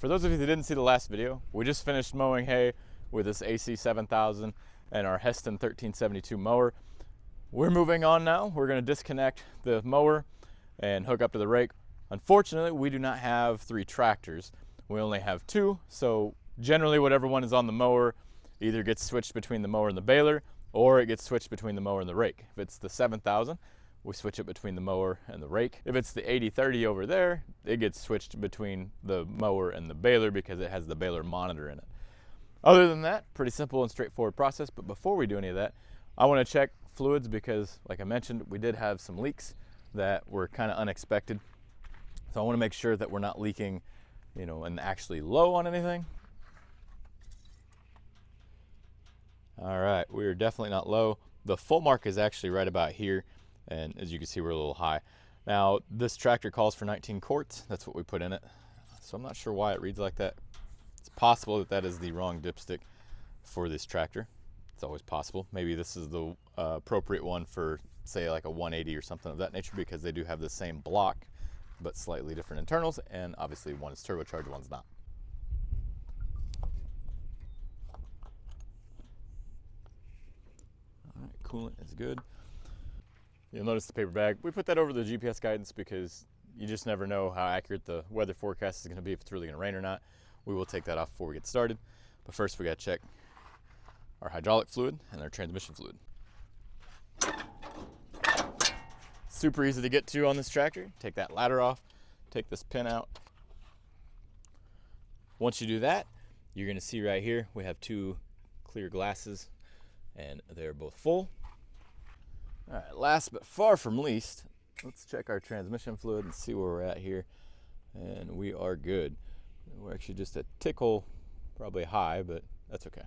For those of you that didn't see the last video, we just finished mowing hay with this AC 7000 and our Hesston 1372 mower. We're moving on now. We're going to disconnect the mower and hook up to the rake. Unfortunately, we do not have 3 tractors. We only have 2, so generally whatever one is on the mower either gets switched between the mower and the baler, or it gets switched between the mower and the rake. If it's the 7000, we switch it between the mower and the rake. If it's the 8030 over there, it gets switched between the mower and the baler because it has the baler monitor in it. Other than that, pretty simple and straightforward process. But before we do any of that, I want to check fluids because, like I mentioned, we did have some leaks that were kind of unexpected. So I want to make sure that we're not leaking, you know, and actually low on anything. All right, we're definitely not low. The full mark is actually right about here, and as you can see, we're a little high. Now, this tractor calls for 19 quarts. That's what we put in it. So I'm not sure why it reads like that. It's possible that that is the wrong dipstick for this tractor. It's always possible. Maybe this is the appropriate one for, say, like a 180 or something of that nature, because they do have the same block, but slightly different internals, and obviously one is turbocharged, one's not. All right, coolant is good. You'll notice the paper bag. We put that over the GPS guidance because you just never know how accurate the weather forecast is going to be, if it's really going to rain or not. We will take that off before we get started. But first we got to check our hydraulic fluid and our transmission fluid. Super easy to get to on this tractor. Take that ladder off, take this pin out. Once you do that, you're going to see right here we have 2 clear glasses and they're both full. All right, last but far from least, let's check our transmission fluid and see where we're at here. And we are good. We're actually just a tickle, probably high, but that's okay.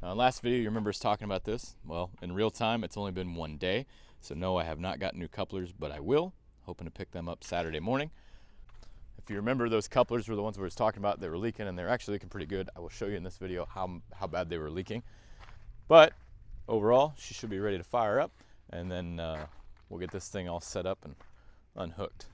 Now, in last video, you remember us talking about this. Well, in real time, it's only been 1 day. So no, I have not got new couplers, but I will. Hoping to pick them up Saturday morning. If you remember, those couplers were the ones we were talking about. They were leaking, and they're actually leaking pretty good. I will show you in this video how bad they were leaking. But overall, she should be ready to fire up. And then we'll get this thing all set up and unhooked.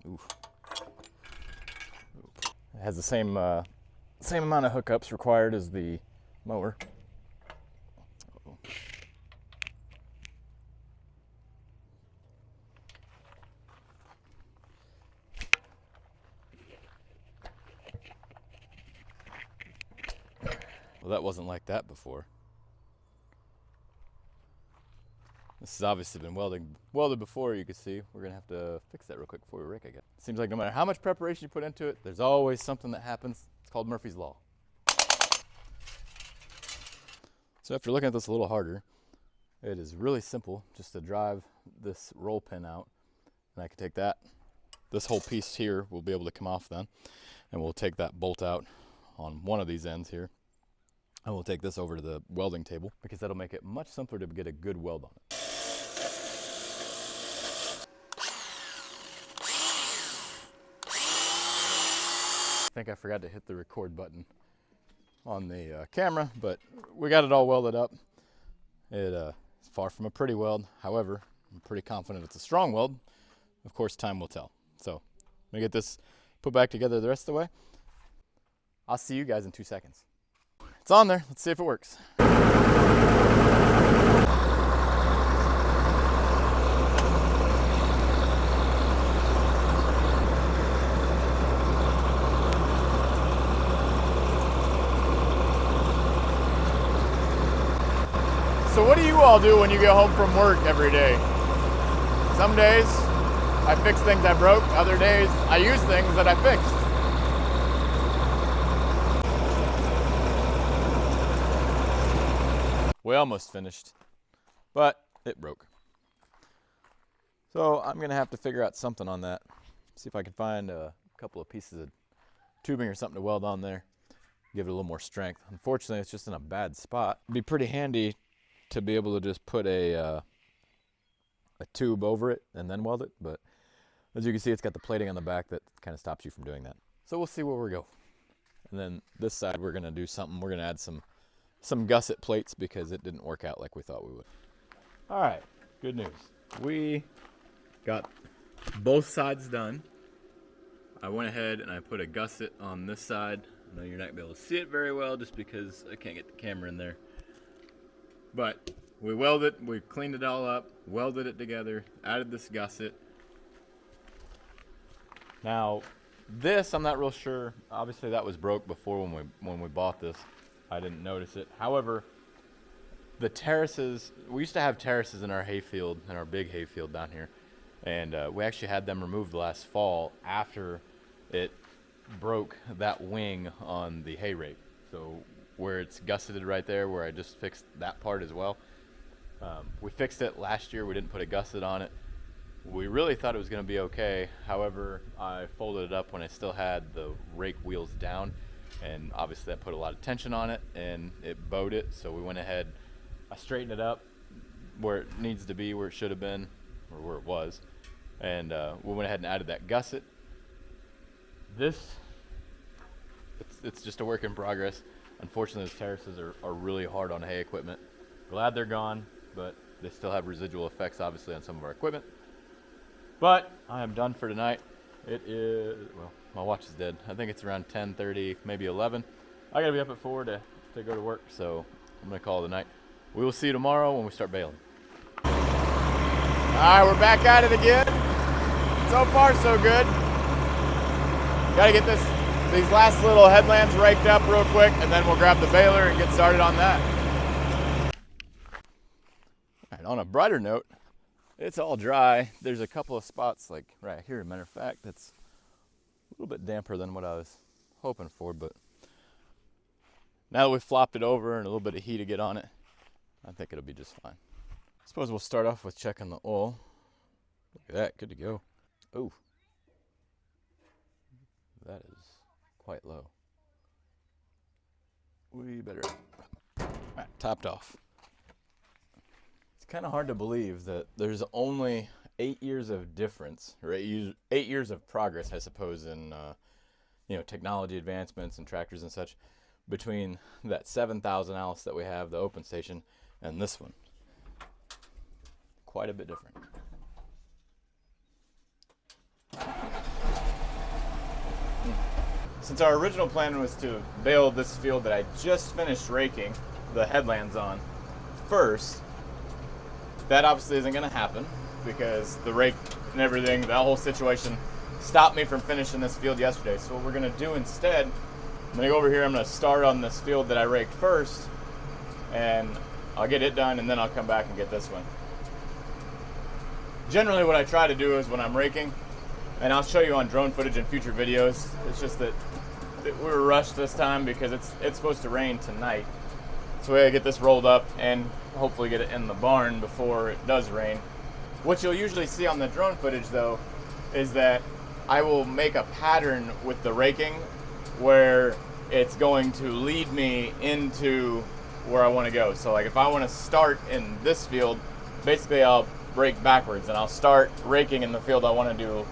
Oof. It has the same amount of hookups required as the mower. Well, that wasn't like that before. This has obviously been welded before, you can see. We're gonna have to fix that real quick before we rake, I guess. Seems like no matter how much preparation you put into it, there's always something that happens. It's called Murphy's Law. So after looking at this a little harder, it is really simple just to drive this roll pin out. And I can take that. This whole piece here will be able to come off then. And we'll take that bolt out on one of these ends here. And we'll take this over to the welding table because that'll make it much simpler to get a good weld on it. I think I forgot to hit the record button on the camera, but we got it all welded up. It's far from a pretty weld. However, I'm pretty confident it's a strong weld. Of course, time will tell. So I'm gonna get this put back together the rest of the way. I'll see you guys in 2 seconds. It's on there. Let's see if it works. So what do you all do when you get home from work every day? Some days I fix things I broke. Other days I use things that I fixed. We almost finished, but it broke. So I'm gonna have to figure out something on that. See if I can find a couple of pieces of tubing or something to weld on there. Give it a little more strength. Unfortunately, it's just in a bad spot. It'd be pretty handy to be able to just put a tube over it and then weld it. But as you can see, it's got the plating on the back that kind of stops you from doing that. So we'll see where we go. And then this side we're gonna do something. We're gonna add some gusset plates because it didn't work out like we thought we would. All right, good news. We got both sides done. I went ahead and I put a gusset on this side. I know you're not gonna be able to see it very well just because I can't get the camera in there. But we welded, we cleaned it all up, welded it together, added this gusset. Now, this I'm not real sure. Obviously, that was broke before when we bought this. I didn't notice it. However, the terraces, we used to have terraces in our hayfield, in our big hayfield down here, and we actually had them removed last fall after it broke that wing on the hay rake. So where it's gusseted right there, where I just fixed that part as well. We fixed it last year. We didn't put a gusset on it. We really thought it was going to be okay. However, I folded it up when I still had the rake wheels down, and obviously that put a lot of tension on it and it bowed it. So we went ahead, I straightened it up where it needs to be, where it should have been, or where it was, and we went ahead and added that gusset. It's just a work in progress. Unfortunately, those terraces are really hard on hay equipment. Glad they're gone, but they still have residual effects obviously on some of our equipment. But I am done for tonight. It is, well, my watch is dead. I think it's around 10:30, maybe 11. I gotta be up at 4 to go to work, so I'm gonna call it a night. We will see you tomorrow when we start baling. All right, we're back at it again. So far, so good. Gotta get these last little headlands raked up real quick, and then we'll grab the baler and get started on that. All right, on a brighter note, it's all dry. There's a couple of spots like right here, matter of fact, that's a little bit damper than what I was hoping for, but now that we've flopped it over and a little bit of heat to get on it, I think it'll be just fine. I suppose we'll start off with checking the oil. Look at that, good to go. Oh, that is quite low. We better, all right, topped off. It's kind of hard to believe that there's only 8 years of difference, or 8 years of progress, I suppose, in technology advancements and tractors and such, between that 7,000 Allis that we have, the open station, and this one. Quite a bit different. Since our original plan was to bale this field that I just finished raking the headlands on first, that obviously isn't going to happen because the rake and everything, that whole situation stopped me from finishing this field yesterday. So what we're going to do instead, I'm going to go over here, I'm going to start on this field that I raked first, and I'll get it done, and then I'll come back and get this one. Generally what I try to do is when I'm raking, and I'll show you on drone footage in future videos, it's just that we were rushed this time because it's supposed to rain tonight. So we gotta get this rolled up and hopefully get it in the barn before it does rain. What you'll usually see on the drone footage though is that I will make a pattern with the raking where it's going to lead me into where I want to go. So like if I want to start in this field, basically I'll rake backwards and I'll start raking in the field I want to do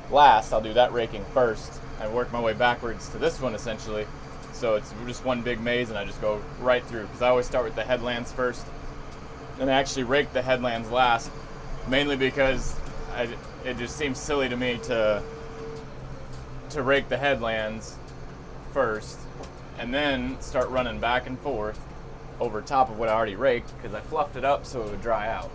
last. I'll do that raking first and work my way backwards to this one essentially. So it's just one big maze and I just go right through because I always start with the headlands first and I actually rake the headlands last, mainly because it just seems silly to me to rake the headlands first and then start running back and forth over top of what I already raked because I fluffed it up so it would dry out.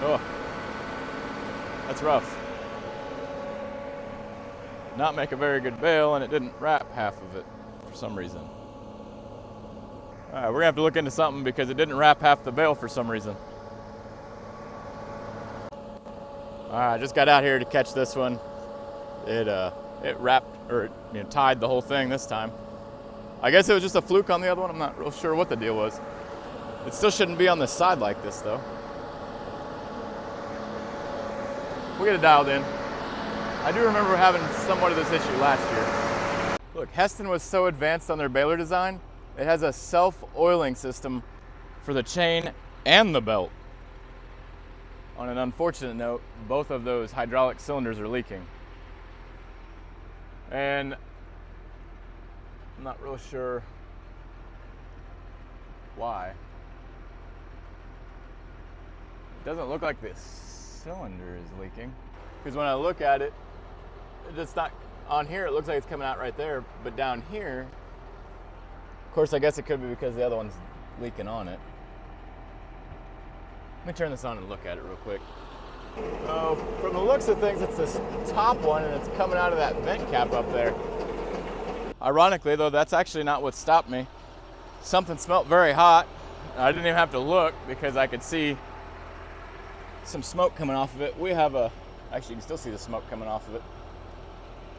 Oh, that's rough. Not make a very good bale, and it didn't wrap half of it for some reason. All right, we're gonna have to look into something because it didn't wrap half the bale for some reason. All right, I just got out here to catch this one. It wrapped, or tied the whole thing this time. I guess it was just a fluke on the other one. I'm not real sure what the deal was. It still shouldn't be on this side like this though. We'll get it dialed in. I do remember having somewhat of this issue last year. Look, Hesston was so advanced on their baler design, it has a self-oiling system for the chain and the belt. on an unfortunate note, both of those hydraulic cylinders are leaking. And I'm not really sure why. It doesn't look like this cylinder is leaking, because when I look at it, it's not on here. It looks like it's coming out right there, but down here, of course, I guess it could be because the other one's leaking on it. Let me turn this on and look at it real quick. From the looks of things, it's this top one, and it's coming out of that vent cap up there. Ironically, though, that's actually not what stopped me. Something smelled very hot. I didn't even have to look because I could see some smoke coming off of it. We have actually, you can still see the smoke coming off of it.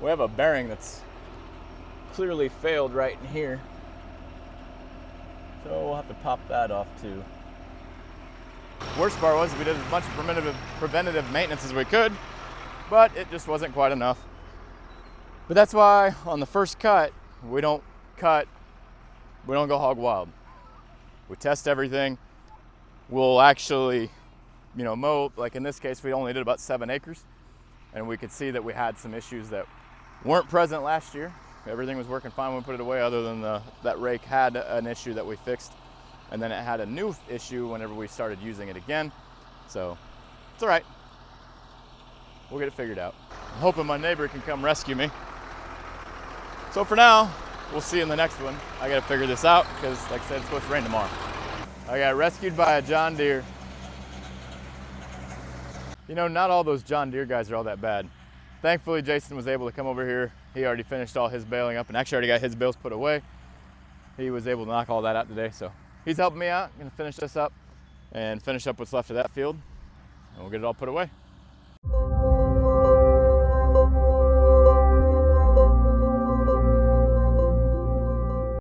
We have a bearing that's clearly failed right in here. So we'll have to pop that off too. Worst part was we did as much preventative maintenance as we could, but it just wasn't quite enough. But that's why on the first cut, we don't go hog wild. We test everything. We'll actually, mow, like in this case, we only did about 7 acres, and we could see that we had some issues that weren't present last year. Everything was working fine when we put it away, other than that rake had an issue that we fixed, and then it had a new issue whenever we started using it again. So it's all right. We'll get it figured out. I'm hoping my neighbor can come rescue me. So for now, we'll see you in the next one. I gotta figure this out because, like I said, it's supposed to rain tomorrow. I got rescued by a John Deere. Not all those John Deere guys are all that bad. Thankfully, Jason was able to come over here. He already finished all his baling up and actually already got his bales put away. He was able to knock all that out today, so he's helping me out. I'm gonna finish this up and finish up what's left of that field, and we'll get it all put away.